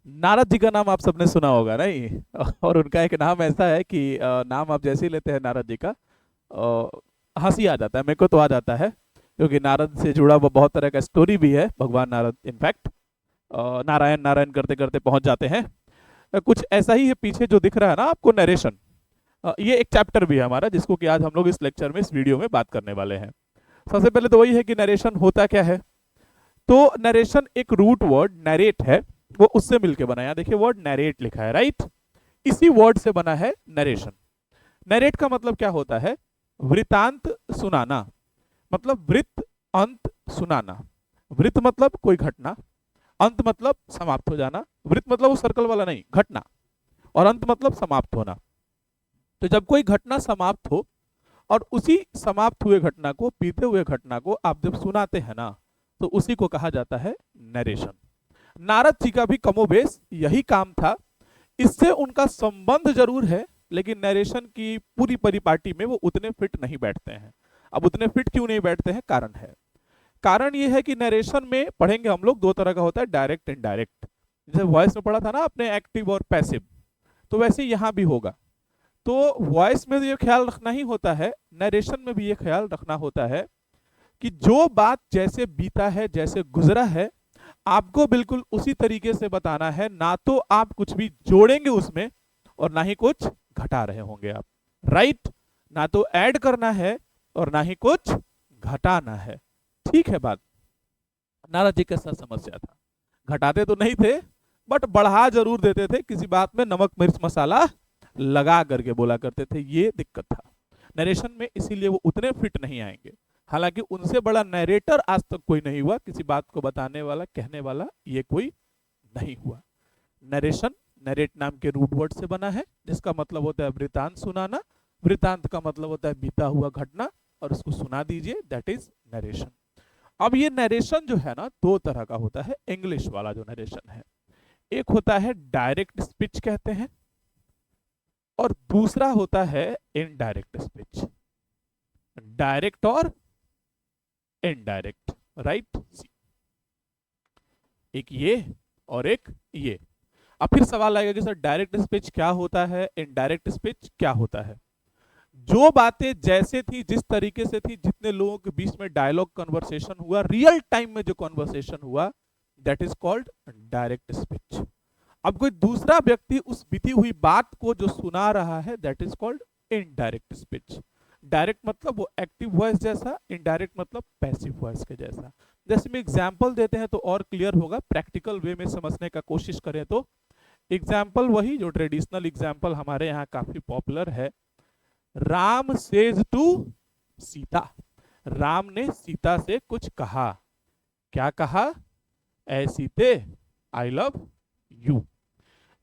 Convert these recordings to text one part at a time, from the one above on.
नारद जी का नाम आप सबने सुना होगा नहीं? और उनका एक नाम ऐसा है कि नाम आप जैसे ही लेते हैं नारद जी का, हंसी आ जाता है, मेरे को तो आ जाता है, क्योंकि नारद से जुड़ा वो बहुत तरह का स्टोरी भी है। भगवान नारद इनफैक्ट नारायण नारायण करते करते पहुंच जाते हैं। कुछ ऐसा ही है पीछे जो दिख रहा है ना आपको, नरेशन। ये एक चैप्टर भी है हमारा, जिसको कि आज हम लोग इस लेक्चर में, इस वीडियो में बात करने वाले हैं। सबसे पहले तो वही है कि नरेशन होता क्या है। तो नरेशन एक रूट वर्ड नरेट है, वो उससे मिलके बना है। यहाँ देखिए वर्ड नरेट लिखा है, राइट? इसी वर्ड से बना है नरेशन। नरेट का मतलब क्या होता है? वृतांत सुनाना, मतलब वृत्त अंत सुनाना। वृत्त मतलब कोई घटना, अंत मतलब समाप्त हो जाना। वृत्त मतलब वो सर्कल वाला नहीं, घटना। और अंत मतलब समाप्त होना। तो जब कोई घटना समाप्त हो और उसी समाप्त हुए घटना को, बीते हुए घटना को आप जब सुनाते हैं ना, तो उसी को कहा जाता है नरेशन। नारद जी का भी कमोबेश यही काम था। इससे उनका संबंध जरूर है, लेकिन नरेशन की पूरी परिपाटी में वो उतने फिट नहीं बैठते हैं। अब उतने फिट क्यों नहीं बैठते हैं? कारण है। कारण ये है कि नरेशन में पढ़ेंगे हम लोग, दो तरह का होता है, डायरेक्ट इनडायरेक्ट। जैसे वॉइस में पढ़ा था ना आपने, एक्टिव और पैसिव, तो वैसे यहां भी होगा। तो वॉइस में ये ख्याल रखना ही होता है, नरेशन में भी ये ख्याल रखना होता है कि जो बात जैसे बीता है, जैसे गुजरा है, आपको बिल्कुल उसी तरीके से बताना है। ना तो आप कुछ भी जोड़ेंगे उसमें, और ना ही कुछ घटा रहे होंगे आप, राइट? ना तो ऐड करना है और ना ही कुछ घटाना है। ठीक है बात? नारद जी के साथ समस्या था, घटाते तो नहीं थे, बट बढ़ा जरूर देते थे, किसी बात में नमक मिर्च मसाला लगा करके बोला करते थे, ये दिक्कत था नरेशन में। इसीलिए वो उतने फिट नहीं आएंगे। हालांकि उनसे बड़ा नरेटर आज तक कोई नहीं हुआ, किसी बात को बताने वाला, कहने वाला, ये कोई नहीं हुआ। नरेशन नरेट नाम के रूट वर्ड से बना है, जिसका मतलब होता है वृतांत सुनाना। वृतांत का मतलब होता है बीता हुआ घटना, और उसको सुना दीजिए, दैट इज नरेशन। अब ये नरेशन जो है ना, दो तरह का होता है। इंग्लिश वाला जो नरेशन है, एक होता है डायरेक्ट स्पीच कहते हैं, और दूसरा होता है इनडायरेक्ट स्पीच। डायरेक्ट और इनडायरेक्ट, राइट? एक ये और एक ये। अब फिर सवाल आएगा कि सर डायरेक्ट स्पीच क्या होता है, इनडायरेक्ट स्पीच क्या होता है? जो बातें जैसे थी, जिस तरीके से थी, जितने लोगों के बीच में डायलॉग कन्वर्सेशन हुआ, रियल टाइम में जो कन्वर्सेशन हुआ, that is called direct speech. अब कोई दूसरा व्यक्ति उस बीती हुई बात को जो सुना रहा है, that is called indirect speech. Direct मतलब वो एक्टिव वॉइस जैसा, इनडायरेक्ट मतलब पैसिव वॉइस के जैसा। जैसे में एग्जाम्पल देते हैं तो और क्लियर होगा, प्रैक्टिकल वे में समझने का कोशिश करें तो। एग्जाम्पल वही जो ट्रेडिशनल एग्जाम्पल हमारे यहाँ काफी पॉपुलर है। Ram says to Sita. राम ने सीता से कुछ कहा। क्या कहा? ऐ सीते, आई लव यू।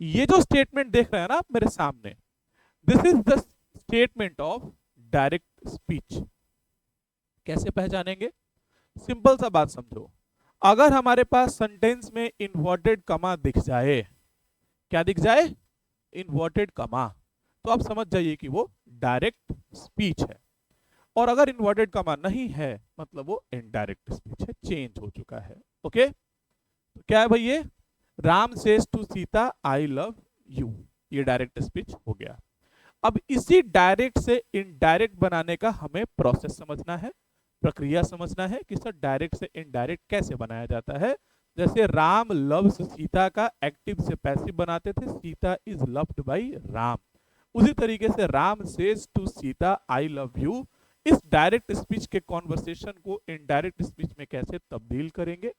ये जो स्टेटमेंट देख रहे हैं ना आप मेरे सामने, this is the statement of direct speech. कैसे पहचानेंगे? सिंपल सा बात समझो। अगर हमारे पास सेंटेंस में इन्वर्टेड कमा दिख जाए, क्या दिख जाए? इन्वर्टेड कमा, तो आप समझ जाइए कि वो डायरेक्ट स्पीच है। और अगर इन्वर्टेड कमा नहीं है, मतलब वो इनडायरेक्ट स्पीच है, चेंज हो चुका है। ओके? तो क्या है भाई ये? Ram says to Sita I love you, ये डायरेक्ट स्पीच हो गया। अब इसी डायरेक्ट से इनडायरेक्ट बनाने का हमें प्रोसेस समझना है, प्रक्रिया समझना है कि सर डायरेक्ट से इनडायरेक्ट कैसे बनाया जाता है। जैसे राम लव्स सीता का एक्टिव से पैसिव बनाते थे, Sita is loved by Ram, उसी तरीके से Ram says to Sita I love you, इस डायरेक्ट स्पीच के कॉन्वर्सेशन को इनडायरेक्ट स्पीच में कैसे तब्दील करेंगे,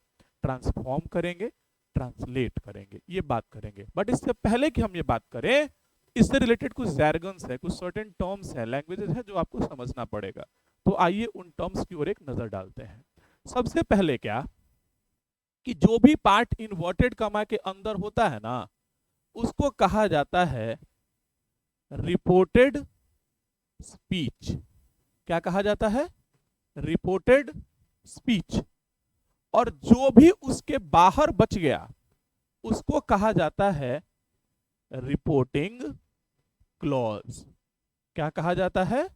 ट्रांसफॉर्म करेंगे, ट्रांसलेट करेंगे, ये बात करेंगे। बट इससे पहले कि हम ये बात करें, इससे रिलेटेड कुछ जैरगन्स है, कुछ सर्टेन टर्म्स है, लैंग्वेजेस है, जो आपको समझना पड़ेगा। तो आइए उन टर्म्स की ओर एक नजर डालते हैं। सबसे पहले क्या, कि जो भी पार्ट इन्वर्टेड कमा के अंदर होता है ना, उसको कहा जाता है रिपोर्टेड स्पीच। क्या कहा जाता है? Reported speech. और जो भी उसके बाहर बच गया, उसको कहा जाता है रिपोर्टिंग क्लॉज। क्या कहा जाता है?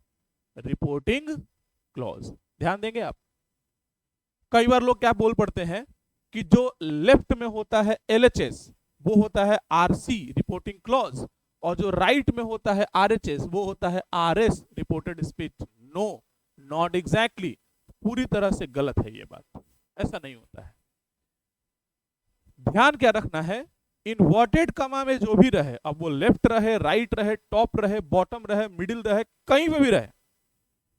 Reporting clause. ध्यान देंगे आप। कई बार लोग क्या बोल पड़ते हैं कि जो लेफ्ट में होता है एलएचएस, वो होता है आरसी रिपोर्टिंग क्लॉज, और जो राइट में होता है आरएचएस वो होता है RS reported speech. No, not exactly, पूरी तरह से गलत है ये बात, ऐसा नहीं होता है। ध्यान क्या रखना है, इन्वर्टेड कमा में जो भी रहे, अब वो लेफ्ट रहे, राइट रहे, टॉप रहे, बॉटम रहे, मिडिल रहे, कहीं पे भी रहे,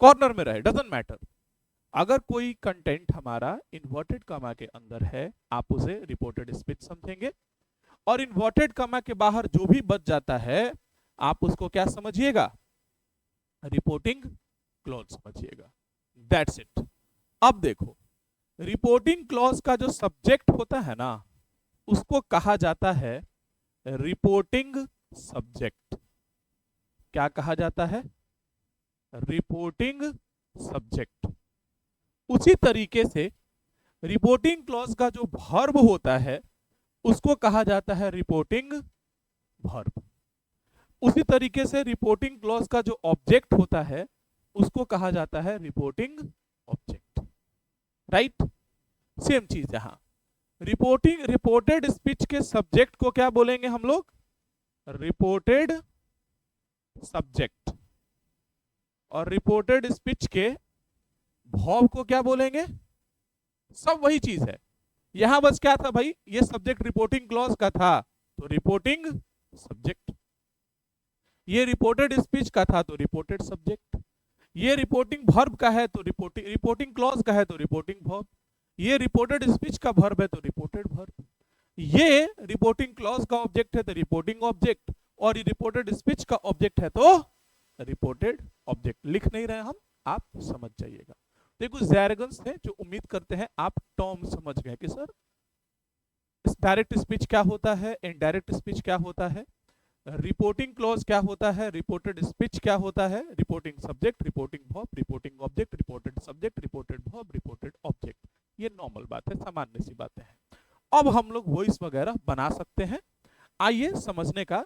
कॉर्नर में रहे, डजंट मैटर, अगर कोई कंटेंट हमारा इन्वर्टेड कमा के अंदर है आप उसे रिपोर्टेड स्पीच समझेंगे, और इन्वर्टेड कमा के बाहर जो भी बच जाता है आप उसको क्या समझिएगा, रिपोर्टिंग क्लॉज समझिएगा। That's it. अब देखो, रिपोर्टिंग क्लॉज का जो सब्जेक्ट होता है ना उसको कहा जाता है रिपोर्टिंग सब्जेक्ट। क्या कहा जाता है, रिपोर्टिंग सब्जेक्ट। उसी तरीके से रिपोर्टिंग क्लॉज का जो वर्ब होता है उसको कहा जाता है रिपोर्टिंग वर्ब। उसी तरीके से रिपोर्टिंग क्लॉज का जो ऑब्जेक्ट होता है उसको कहा जाता है रिपोर्टिंग ऑब्जेक्ट। राइट, सेम चीज यहां, रिपोर्टेड स्पीच के सब्जेक्ट को क्या बोलेंगे हम लोग, रिपोर्टेड सब्जेक्ट, और रिपोर्टेड स्पीच के वर्ब को क्या बोलेंगे, सब वही चीज है। यहां बस क्या था भाई, ये सब्जेक्ट रिपोर्टिंग क्लॉज का था तो रिपोर्टिंग सब्जेक्ट, ये रिपोर्टेड स्पीच का था तो रिपोर्टेड सब्जेक्ट, ये रिपोर्टिंग वर्ब का है तो रिपोर्टिंग क्लॉज का है तो रिपोर्टिंग वर्ब, ये रिपोर्टेड स्पीच का वर्ब है तो रिपोर्टेड वर्ब, ये रिपोर्टिंग क्लॉज का ऑब्जेक्ट है तो रिपोर्टिंग ऑब्जेक्ट, और ये रिपोर्टेड स्पीच का ऑब्जेक्ट है तो रिपोर्टेड ऑब्जेक्ट। लिख नहीं रहे हम, आप समझ जाइएगा। देखो जैरगन्स थे जो उम्मीद करते हैं आप टर्म समझ गए कि सर डायरेक्ट स्पीच क्या होता है, इनडायरेक्ट स्पीच क्या होता है, रिपोर्टिंग क्लॉज क्या होता है, रिपोर्टेड स्पीच क्या होता है, reporting subject, reporting verb, reporting object, reported subject, reported verb, reported object. ये नॉर्मल बात है, सामान्य सी बातें हैं। अब हम लोग वॉइस वगैरह बना सकते हैं, आइए समझने का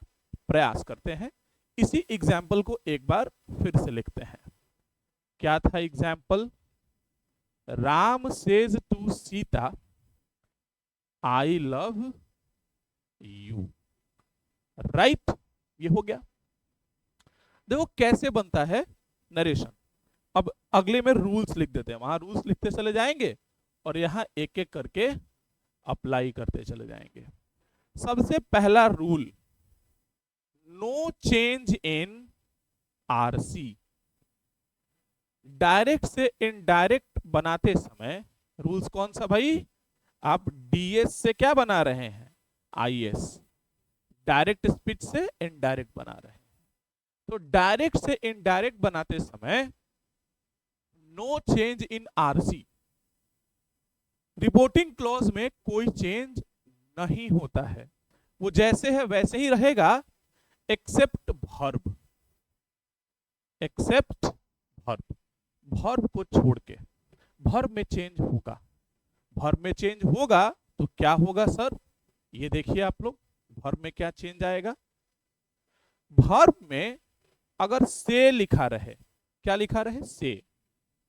प्रयास करते हैं। इसी एग्जाम्पल को एक बार फिर से लिखते हैं। क्या था example, Ram says to Sita I love you. Right, ये हो गया। देखो कैसे बनता है नरेशन। अब अगले में रूल्स लिख देते हैं, वहां रूल्स लिखते चले जाएंगे और यहां एक एक करके अप्लाई करते चले जाएंगे। सबसे पहला rule, no change in RC. Direct से इनडायरेक्ट बनाते समय रूल्स कौन सा भाई, आप डीएस से क्या बना रहे हैं, आईएस, डायरेक्ट स्पीच से इनडायरेक्ट बना रहे हैं। तो डायरेक्ट से इनडायरेक्ट बनाते समय no change in RC, reporting clause में कोई चेंज नहीं होता है, वो जैसे है वैसे ही रहेगा except verb, except verb, verb को छोड़ के। वर्ब में चेंज होगा, वर्ब में चेंज होगा तो क्या होगा सर, ये देखिए आप लोग, वर्ब में क्या चेंज आएगा, वर्ब में अगर से लिखा रहे, क्या लिखा रहे से,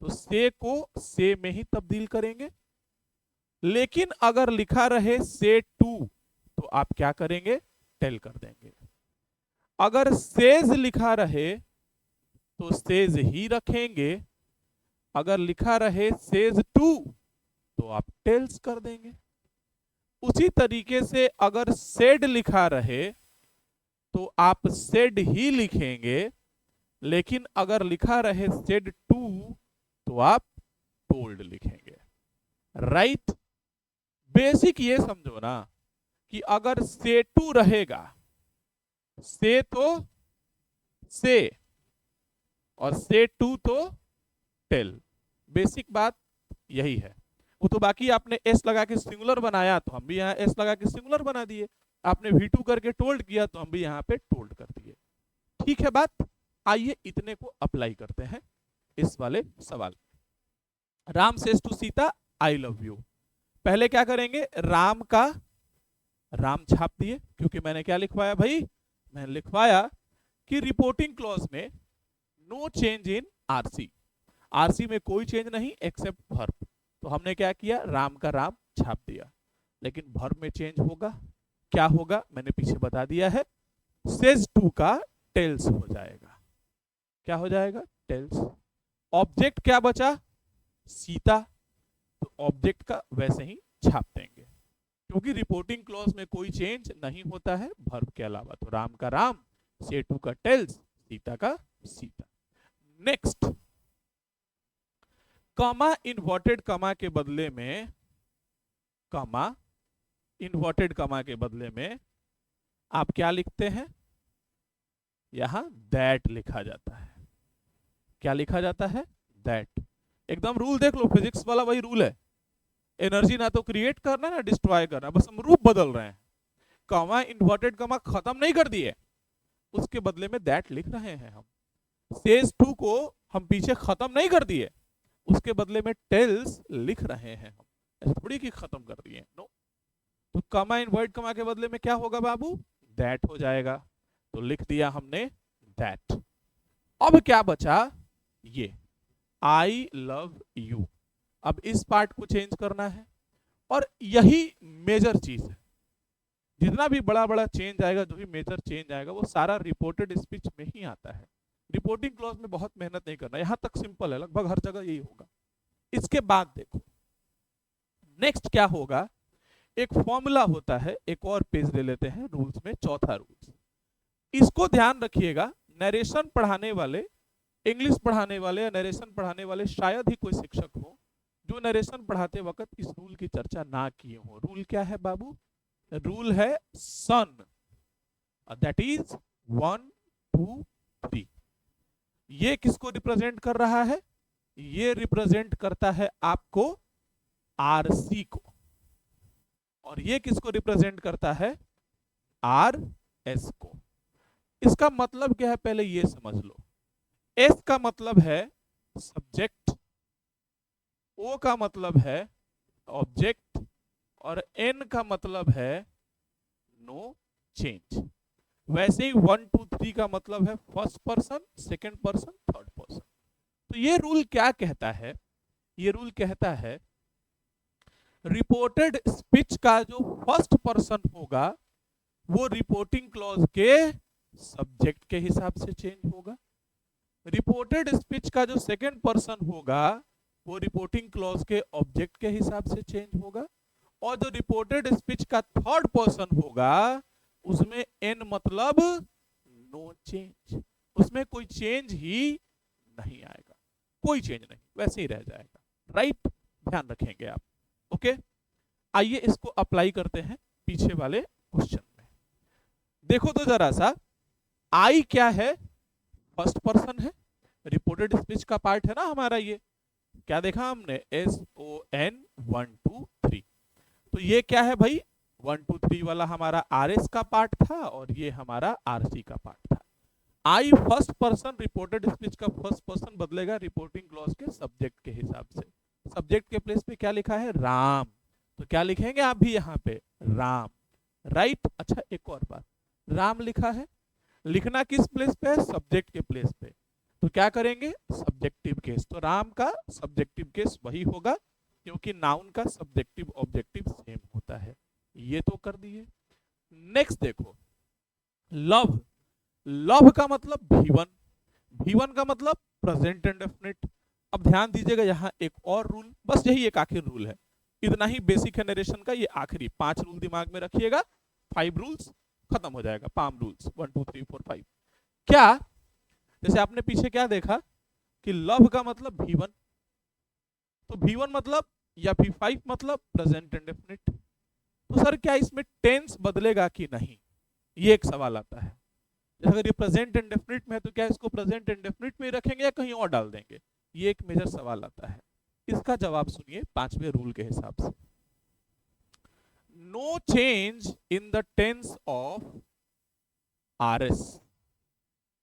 तो से को से में ही तब्दील करेंगे। लेकिन अगर लिखा रहे से टू तो आप क्या करेंगे, टेल कर देंगे। अगर सेज लिखा रहे तो सेज ही रखेंगे, अगर लिखा रहे सेज टू तो आप टेल्स कर देंगे। उसी तरीके से अगर सेड लिखा रहे तो आप सेड ही लिखेंगे, लेकिन अगर लिखा रहे सेड टू तो आप टोल्ड लिखेंगे। राइट, बेसिक ये समझो ना कि अगर से टू रहेगा, से तो से और से टू तो टेल, बेसिक बात यही है। वो तो बाकी आपने एस लगा के सिंगुलर बनाया तो हम भी यहाँ एस लगा के सिंगुलर बना दिए, आपने V2 करके टोल्ड किया तो हम भी यहाँ पे टोल्ड कर दिए। ठीक है बात, आइए इतने को अप्लाई करते हैं इस वाले सवाल। Ram says to Sita I love you. पहले क्या करेंगे, राम का राम छाप दिए, क्योंकि मैंने क्या लिखवाया भाई, मैंने लिखवाया कि रिपोर्टिंग क्लॉज में no change in RC, RC में कोई चेंज नहीं एक्सेप्ट वर्ब, तो हमने क्या किया, राम का राम छाप दिया। लेकिन वर्ब में चेंज होगा, क्या होगा मैंने पीछे बता दिया है, सेज टू का टेल्स हो जाएगा। क्या हो जाएगा? टेल्स। ऑब्जेक्ट क्या बचा? सीता, तो ऑब्जेक्ट का वैसे ही छाप देंगे, क्योंकि रिपोर्टिंग क्लॉज में कोई चेंज नहीं होता है वर्ब के अलावा। तो राम का राम, सेतु का टेल्स, सीता का Sita. Next, comma inverted comma के बदले में, कॉमा इन्वर्टेड कॉमा के बदले में आप क्या लिखते हैं? यहां दैट लिखा जाता है। क्या लिखा जाता है? दैट। एकदम रूल देख लो, फिजिक्स वाला वही रूल है। एनर्जी ना तो क्रिएट करना ना डिस्ट्रॉय करना, बस हम रूप बदल रहे हैं। कॉमा इन्वर्टेड कॉमा खत्म नहीं कर दिए, उसके बदले में दैट लिख रहे हैं हम। सेज टू को हम पीछे खत्म नहीं कर दिए, उसके बदले में टेल्स लिख रहे हैं हम। ऐसे थोड़ी कि खत्म कर दिए, नो। तो कॉमा इन्वर्ट कॉमा के बदले में क्या होगा बाबू? दैट हो जाएगा। तो लिख दिया हमने दैट। अब क्या बचा? ये आई लव यू। अब इस पार्ट को चेंज करना है, और यही मेजर चीज है। जितना भी बड़ा बड़ा चेंज आएगा, जो भी मेजर चेंज आएगा, वो सारा रिपोर्टेड स्पीच में ही आता है। रिपोर्टिंग क्लॉज में बहुत मेहनत नहीं करना, यहां तक सिंपल है, लगभग हर जगह यही होगा। इसके बाद देखो नेक्स्ट क्या होगा। एक फॉर्मूला होता है, एक और पेज ले लेते हैं रूल्स में, चौथा रूल्स। इसको ध्यान रखिएगा, नरेशन पढ़ाने वाले, इंग्लिश पढ़ाने वाले या नरेशन पढ़ाने वाले शायद ही कोई शिक्षक हो जो नरेशन पढ़ाते वक्त इस रूल की चर्चा ना किए हो। रूल क्या है बाबू? रूल है सन, दैट इज 1 2 3। ये किसको रिप्रेजेंट कर रहा है? ये रिप्रेजेंट करता है आपको आरसी को, और ये किसको रिप्रेजेंट करता है? आर एस को। इसका मतलब क्या है पहले ये समझ लो। एस का मतलब है सब्जेक्ट, ओ का मतलब है ऑब्जेक्ट, और एन का मतलब है नो चेंज। वैसे ही 1 2 3 का मतलब है first person, second person, third person. तो ये रूल क्या कहता है? ये रूल कहता है रिपोर्टेड स्पीच का जो फर्स्ट पर्सन होगा वो रिपोर्टिंग क्लॉज के सब्जेक्ट के हिसाब से चेंज होगा। रिपोर्टेड स्पीच का जो सेकंड पर्सन होगा वो रिपोर्टिंग क्लॉज के ऑब्जेक्ट के हिसाब से चेंज होगा। और जो रिपोर्टेड स्पीच का थर्ड पर्सन होगा उसमें एन मतलब नो चेंज, उसमें कोई चेंज ही नहीं आएगा, कोई चेंज नहीं, वैसे ही रह जाएगा। राइट, ध्यान रखेंगे आप। ओके, आइए इसको अप्लाई करते हैं पीछे वाले क्वेश्चन में। देखो तो जरा सा, आई क्या है? फर्स्ट पर्सन है, रिपोर्टेड स्पीच का पार्ट है ना हमारा। ये क्या देखा हमने? SON 1 2 3। तो ये क्या है भाई? 1 2 3 वाला हमारा RS का पार्ट था, और ये हमारा RC का पार्ट था। आई फर्स्ट पर्सन, रिपोर्टेड स्पीच का फर्स्ट पर्सन बदलेगा रिपोर्टिंग क्लॉज के सब्जेक्ट के हिसाब से। सब्जेक्ट के प्लेस पे क्या लिखा है? राम। तो क्या लिखेंगे आप भी यहाँ पे? राम। राइट। अच्छा, एक और बात, राम लिखा है, लिखना किस प्लेस पे है? सब्जेक्ट के प्लेस पे। तो क्या करेंगे? Subjective case. तो राम का सब्जेक्टिव केस वही होगा, क्योंकि नाउन का सब्जेक्टिव ऑब्जेक्टिव सेम होता है। ये तो कर दिए। नेक्स्ट देखो, लव। लव का मतलब V1, V1 का मतलब प्रेजेंट इंडेफिनिट। अब ध्यान दीजिएगा, यहां एक और रूल, बस यही एक आखिरी रूल है, इतना ही बेसिक है नरेशन का। ये आखिरी 5 रूल दिमाग में रखिएगा, 5 रूल्स खत्म हो जाएगा। Palm rules 1 2 3 4 5। क्या? जैसे आपने पीछे क्या देखा कि लव का मतलब V1, तो V1 मतलब या V5 मतलब प्रेजेंट इंडेफिनिट। तो सर क्या इसमें टेंस बदलेगा कि नहीं, ये एक सवाल आता है। अगर ये प्रेजेंट इंडेफिनिट में है तो क्या इसको प्रेजेंट इंडेफिनिट में रखेंगे या कहीं और डाल देंगे, ये एक मेजर सवाल आता है। इसका जवाब सुनिए 5वें रूल के हिसाब से। No change in the tense of RS।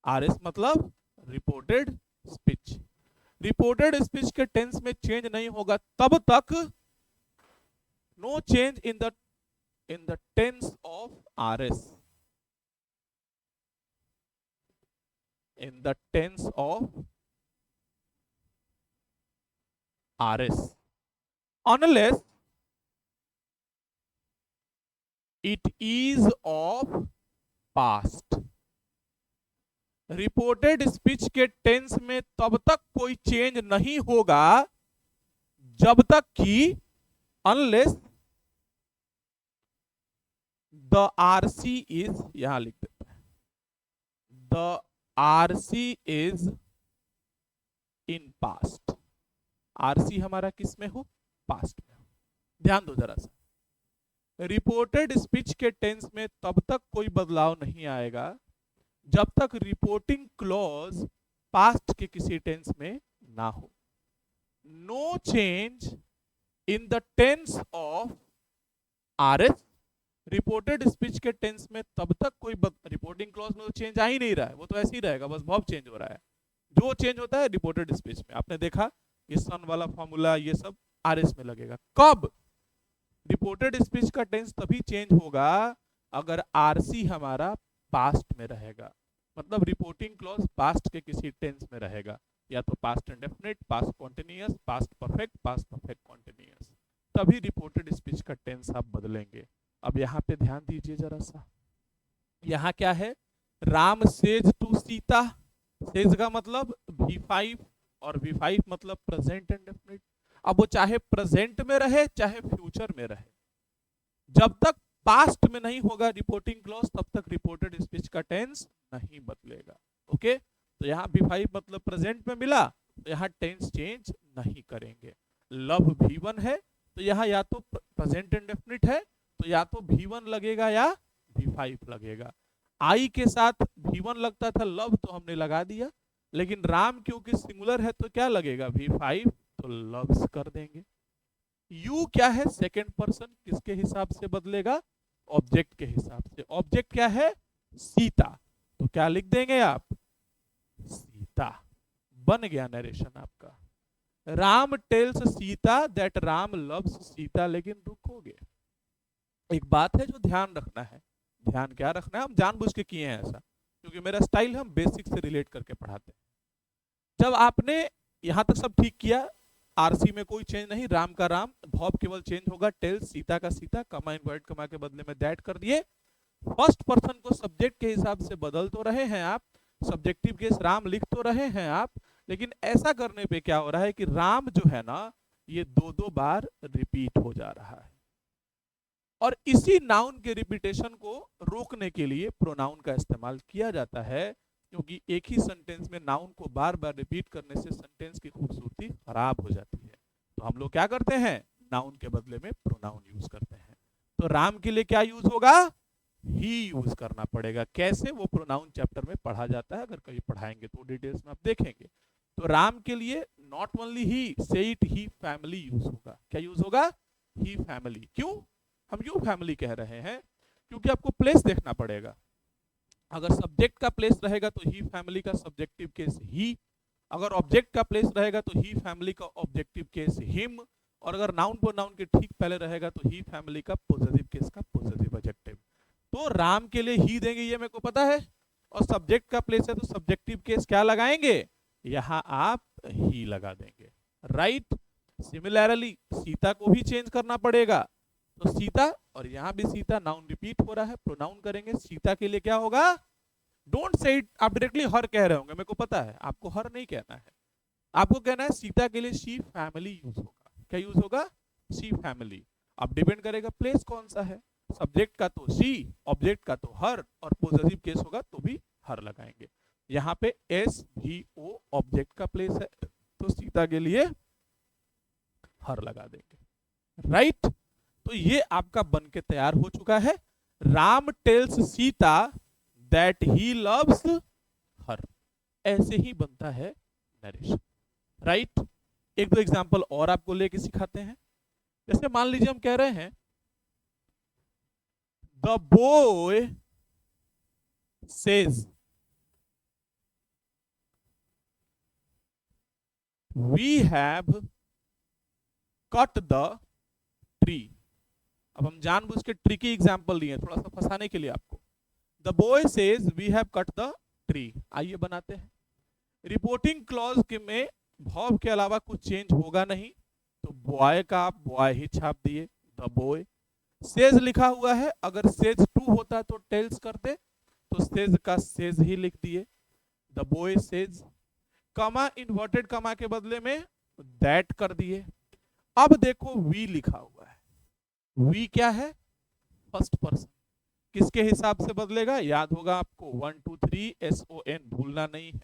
RS मतलब रिपोर्टेड स्पीच। रिपोर्टेड स्पीच के टेंस में चेंज नहीं होगा तब तक no change in the tense of RS, in the tense of RS, unless it is of past. Reported speech के tense में तब तक कोई चेंज नहीं होगा जब तक कि अनलेस द आरसी इज, यहां लिख देते हैं, the RC is in past. RC हमारा किस में हो? पास्ट में हो। ध्यान दो जरा सा, रिपोर्टेड स्पीच के टेंस में तब तक कोई बदलाव नहीं आएगा जब तक रिपोर्टिंग क्लॉज पास्ट के किसी टेंस में ना हो। No change in the tense of RS. Reported speech के टेंस में तब तक कोई रिपोर्टिंग क्लॉज में तो चेंज आ ही नहीं रहा है, वो तो ऐसे ही रहेगा, बस वर्ब चेंज हो रहा है। जो चेंज होता है रिपोर्टेड स्पीच में, आपने देखा ये सन वाला फॉर्मूला ये सब आरएस में लगेगा। कब? रिपोर्टेड स्पीच का टेंस तभी चेंज होगा अगर आरसी हमारा पास्ट में रहेगा, मतलब रिपोर्टिंग क्लॉज पास्ट के किसी टेंस में रहेगा, या तो past indefinite, past continuous, past perfect, past perfect continuous, तभी रिपोर्टेड स्पीच का टेंस आप बदलेंगे। अब यहाँ पे ध्यान दीजिए जरा सा, यहाँ क्या है? Ram says to Sita. Says का मतलब V5 और V5 मतलब प्रेजेंट इंडेफिनिट। अब वो चाहे प्रेजेंट में रहे चाहे फ्यूचर में रहे, जब तक पास्ट में नहीं होगा रिपोर्टिंग क्लॉज तब तक रिपोर्टेड स्पीच का टेंस नहीं बदलेगा। ओके, तो यहाँ V5 मतलब प्रेजेंट में मिला, तो यहाँ टेंस चेंज नहीं करेंगे। लव V1 है तो यहाँ या तो प्रेजेंट इंडेफिनिट है तो या तो V1 लगेगा या V5 लगेगा। आई के साथ V1 लगता था लव तो हमने लगा दिया, लेकिन राम क्योंकि सिंगुलर है तो क्या लगेगा? V5, तो लव्स कर देंगे। यू क्या है? सेकंड पर्सन, किसके हिसाब से बदलेगा? ऑब्जेक्ट के हिसाब से। ऑब्जेक्ट क्या है? सीता, तो क्या लिख देंगे आप? सीता। बन गया नरेशन आपका। Ram tells Sita that Ram loves Sita, लेकिन रुकोगे, एक बात है जो ध्यान रखना है। ध्यान क्या रखना है? हम जानबूझ के किए हैं ऐसा, क्योंकि मेरा स्टाइल हम बेसिक से रिलेट करके पढ़ाते हैं। जब आपने यहां तक सब ठीक किया, आरसी में कोई चेंज नहीं, राम का राम, वर्ब केवल चेंज होगा, टेल्स सीता का सीता, कमा इनवर्ट कमा के बदले में दैट कर दिए। फर्स्ट पर्सन को सब्जेक्ट के हिसाब से बदल तो रहे हैं आप, सब्जेक्टिव केस राम लिख तो रहे हैं आप, लेकिन ऐसा करने पे क्या हो रहा है कि राम जो है ना ये दो दो बार रिपीट हो जा रहा है, और इसी नाउन के रिपीटेशन को रोकने के लिए प्रोनाउन का इस्तेमाल किया जाता है, क्योंकि एक ही सेंटेंस में नाउन को बार बार रिपीट करने से सेंटेंस की खूबसूरती खराब हो जाती है। तो हम लोग क्या करते हैं? नाउन के बदले में प्रोनाउन यूज करते हैं। तो राम के लिए क्या यूज होगा? ही यूज करना पड़ेगा। कैसे? वो प्रोनाउन चैप्टर में पढ़ा जाता है, अगर कभी पढ़ाएंगे तो डिटेल्स में आप देखेंगे। तो राम के लिए नॉट ओनली ही, से इट, ही फैमिली यूज होगा। क्या यूज होगा? ही फैमिली। क्यों हम यू फैमिली कह रहे हैं? क्योंकि आपको प्लेस देखना पड़ेगा। अगर सब्जेक्ट का प्लेस रहेगा तो ही फैमिली का सब्जेक्टिव केस ही, अगर ऑब्जेक्ट का प्लेस रहेगा तो ही फैमिली का ऑब्जेक्टिव केस हिम, और अगर नाउन प्रोनाउन के ठीक पहले रहेगा तो ही फैमिली का पॉजिटिव केस का पॉजिटिव एडजेक्टिव। तो राम के लिए ही देंगे ये मेरे को पता है, और सब्जेक्ट का प्लेस है तो सब्जेक्टिव केस क्या लगाएंगे? यहां आप ही लगा देंगे। राइट। सिमिलरली सीता को भी चेंज करना पड़ेगा, तो सीता, और यहां भी सीता, नाउन रिपीट हो रहा है, प्रोनाउन करेंगे। सीता के लिए क्या होगा? डोंट से इट, आप डायरेक्टली हर कह रहे होंगे, मेरे को पता है, आपको हर नहीं कहना है, आपको कहना है सीता के लिए शी फैमिली यूज होगा। क्या यूज होगा? She family. अब डिपेंड करेगा प्लेस कौन सा है, सब्जेक्ट का तो शी, ऑब्जेक्ट का तो हर, और पॉजिटिव केस होगा तो भी हर लगाएंगे। यहाँ पे एस भी ओ ऑब्जेक्ट का प्लेस है, तो सीता के लिए हर लगा देंगे। राइट। तो ये आपका बन के तैयार हो चुका है। Ram tells Sita that he loves her. ऐसे ही बनता है नरेशन। राइट। एक दो एग्जांपल और आपको लेके सिखाते हैं। जैसे मान लीजिए हम कह रहे हैं the boy says we have cut the tree. अब हम जानबूझ के ट्रिकी एग्जांपल दिए थोड़ा सा फंसाने के लिए आपको। The boy says we have cut the tree. आइए बनाते हैं। रिपोर्टिंग क्लॉज के में वर्ब के अलावा कुछ चेंज होगा नहीं, तो बॉय का आप बॉय ही छाप दिए, द बॉय। सेज लिखा हुआ है, अगर सेज टू होता तो टेल्स करते, तो सेज का सेज ही लिख दिए, द बॉय सेज, कमा इन्वर्टेड कमा के बदले में दैट कर दिए। अब देखो वी लिखा हुआ है, वी क्या है, फर्स्ट पर्सन, किसके हिसाब से बदलेगा, याद होगा आपको 1 2 3 SON, भूलना नहीं है।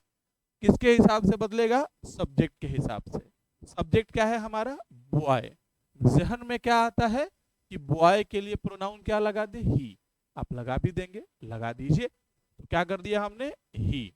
किसके हिसाब से बदलेगा, सब्जेक्ट के हिसाब से। सब्जेक्ट क्या है हमारा, बॉय। जहन में क्या आता है कि बॉय के लिए प्रोनाउन क्या लगा दे, ही। आप लगा भी देंगे, लगा दीजिए। तो क्या कर दिया हमने, ही।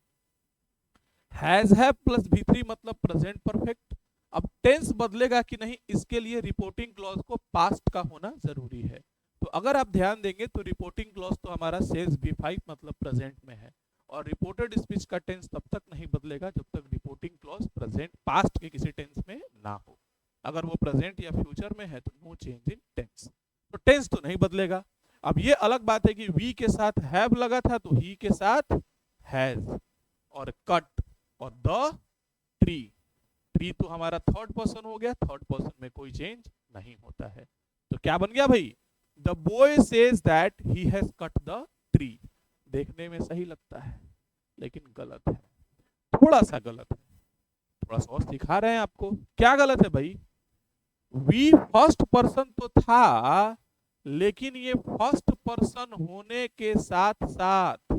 हैज हैव प्लस V3 मतलब प्रेजेंट परफेक्ट। अब टेंस बदलेगा कि नहीं, इसके लिए रिपोर्टिंग क्लॉज को पास्ट का होना जरूरी है। तो अगर आप ध्यान देंगे तो रिपोर्टिंग क्लॉज तो हमारा सेज V5 मतलब प्रेजेंट में है, और रिपोर्टेड स्पीच का टेंस तब तक नहीं बदलेगा जब तक रिपोर्टिंग क्लॉज प्रेजेंट पास्ट के किसी टेंस में ना हो। अगर वो प्रेजेंट या फ्यूचर में है तो नो चेंज इन टेंस, तो टेंस तो नहीं बदलेगा। अब ये अलग बात है कि वी के साथ हैव लगा था तो ही के साथ हैज, और कट और द ट्री, ट्री तो हमारा थर्ड पर्सन हो गया, थर्ड पर्सन में कोई चेंज नहीं होता है। तो क्या बन गया भाई, the boy says that he has cut the tree. देखने में सही लगता है लेकिन गलत है, थोड़ा सा गलत है, थोड़ा सा और सिखा रहे हैं आपको। क्या गलत है भाई, वी फर्स्ट पर्सन तो था, लेकिन ये फर्स्ट पर्सन होने के साथ साथ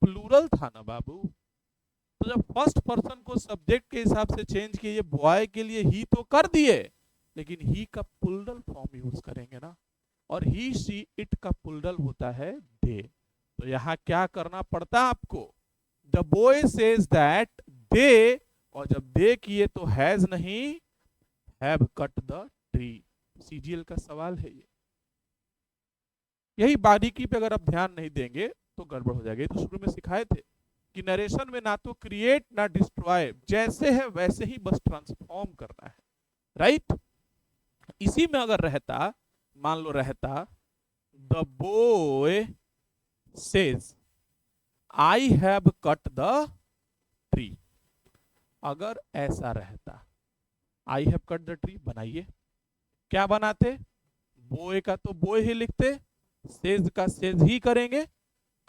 प्लूरल था ना बाबू। तो जब फर्स्ट पर्सन को सब्जेक्ट के हिसाब से चेंज किए, बॉय के लिए ही तो कर दिए, लेकिन ही का प्लूरल फॉर्म यूज करेंगे ना, और ही शी इट का प्लूरल होता है दे। तो यहां क्या करना पड़ता आपको, the boy says that they, और जब दे किए तो हैज नहीं, have cut the tree. CGL का सवाल है ये, यही बारीकी पे अगर आप ध्यान नहीं देंगे तो गड़बड़ हो जाएगी। तो शुरू में सिखाए थे कि नरेशन में ना तो क्रिएट ना डिस्ट्रॉय, जैसे है वैसे ही बस ट्रांसफॉर्म करना है, राइट। इसी में अगर रहता, मान लो रहता the boy says I have cut the tree, अगर ऐसा रहता, I have cut the tree बनाइए, क्या बनाते, बॉय का तो बॉय ही लिखते, सेज का सेज ही करेंगे,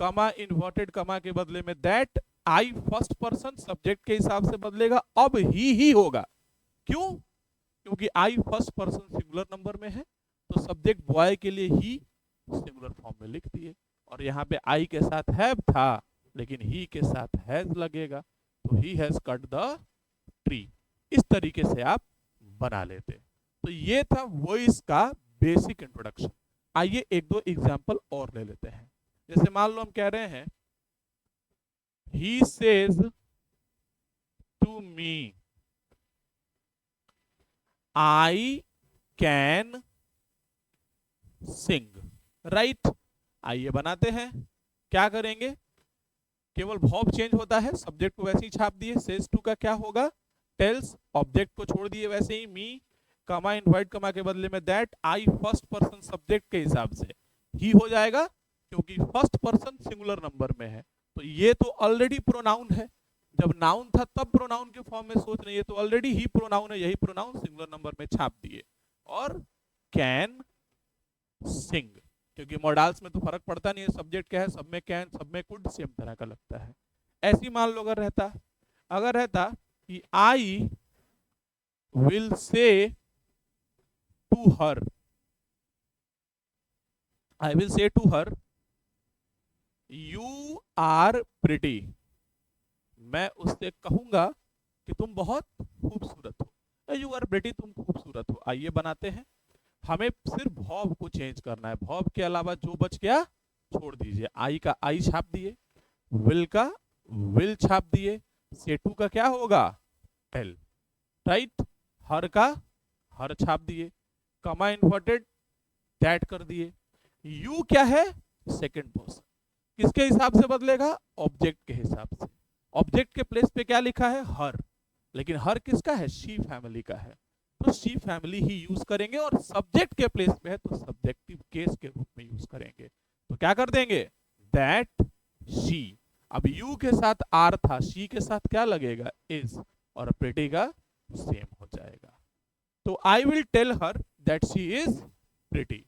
कमा इन्वर्टेड कमा के बदले में that, I first person subject के हिसाब से बदलेगा, अब ही होगा। क्यों, क्योंकि आई फर्स्ट पर्सन सिंगुलर नंबर में है, तो सब्जेक्ट बॉय के लिए ही सिंगुलर फॉर्म में लिख दिए, और यहाँ पे आई के साथ हैव था लेकिन ही के साथ हैज लगेगा, तो he has cut the tree. इस तरीके से आप बना लेते। तो ये था वॉइस का बेसिक इंट्रोडक्शन। आइए एक दो एग्जांपल और ले लेते हैं। जैसे मान लो हम कह रहे हैं he says to me I can sing, right. आइए बनाते हैं, क्या करेंगे, केवल वर्ब चेंज होता है, सब्जेक्ट को वैसे ही छाप दिए, सेज टू का क्या होगा, टेल्स, ऑब्जेक्ट को छोड़ दिए वैसे ही, मी कमा इनवाइट कमा के बदले में that, I first person subject के हिसाब से ही हो जाएगा क्योंकि फर्स्ट पर्सन सिंगुलर नंबर में है। तो ये तो ऑलरेडी प्रोनाउन है, जब नाउन था तब प्रोनाउन के फॉर्म में सोच रही है, तो ऑलरेडी ही प्रोनाउन है, यही प्रोनाउन सिंगुलर नंबर में छाप दिए। और कैन सिंग, क्योंकि मॉडल्स में तो फर्क पड़ता नहीं है, सब्जेक्ट क्या है, सब में कैन सब में कुड सेम तरह का लगता है। ऐसी मान लो अगर रहता कि I will say to her, I will say to her you are pretty, मैं उससे कहूंगा कि तुम बहुत खूबसूरत हो, यू आर प्रिटी, तुम खूबसूरत हो। आइए बनाते हैं, हमें सिर्फ वर्ब को चेंज करना है, वर्ब के अलावा जो बच गया छोड़ दीजिए। आई का आई छाप दिए, विल का विल छाप दिए, सेटू का क्या होगा टेल, राइट, हर का हर छाप दिए, कमा इन्वर्टेड दैट कर दिए, यू क्या है सेकंड पर्सन, किसके हिसाब से बदलेगा, ऑब्जेक्ट के हिसाब से। ऑब्जेक्ट के प्लेस पे क्या लिखा है, हर, लेकिन हर किसका है, शी फैमिली का है, तो शी फैमिली ही यूज करेंगे, और सब्जेक्ट के प्लेस पे है तो सब्जेक्टिव केस के रूप में यूज करेंगे। तो क्या कर देंगे, दैट शी। अब यू के साथ आर था, शी के साथ क्या लगेगा, इज, और प्रिटी का सेम हो जाएगा। तो I will tell her that she is pretty.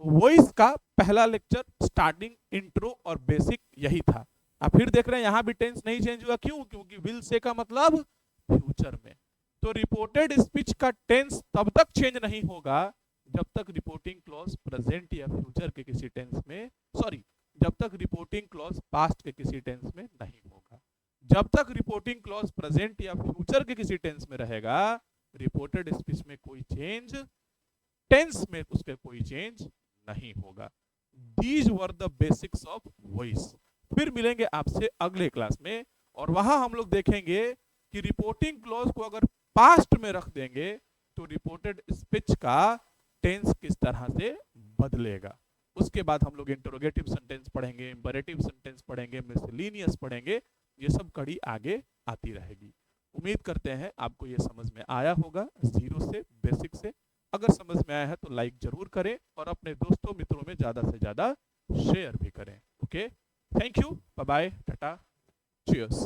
Voice का पहला लेक्चर स्टार्टिंग, इंट्रो और बेसिक यही था। आप फिर देख रहे हैं यहां भी टेंस नहीं चेंज हुआ, क्यों? क्योंकि विल से का मतलब फ्यूचर में। तो रिपोर्टेड स्पीच का टेंस तब तक चेंज नहीं होगा जब तक रिपोर्टिंग क्लॉज प्रेजेंट या फ्यूचर के किसी टेंस में, सॉरी, जब तक रिपोर्टिंग क्लॉज पास्ट के किसी टेंस में नहीं होगा। जब तक रिपोर्टिंग क्लॉज प्रेजेंट या फ्यूचर के किसी टेंस में रहेगा, रिपोर्टेड स्पीच में कोई चेंज, टेंस में उसके कोई चेंज नहीं होगा। These were the basics of voice. फिर मिलेंगे आपसे अगले क्लास में, और वहां हम लोग देखेंगे कि रिपोर्टिंग क्लॉज को अगर पास्ट में रख देंगे तो रिपोर्टेड स्पीच का टेंस किस तरह से बदलेगा। उसके बाद हम लोग इंटरोगेटिव सेंटेंस पढ़ेंगे, इंपरेटिव सेंटेंस पढ़ेंगे, मिसलेनियस पढ़ेंगे। ये सब कड़ी आगे आती रहेगी। उम्मीद करते हैं आपको ये समझ में आया होगा, जीरो से बेसिक से। अगर समझ में आया है तो लाइक जरूर करें और अपने दोस्तों मित्रों में ज़्यादा से ज़्यादा शेयर भी करें। Okay, thank you, bye bye, tata, cheers.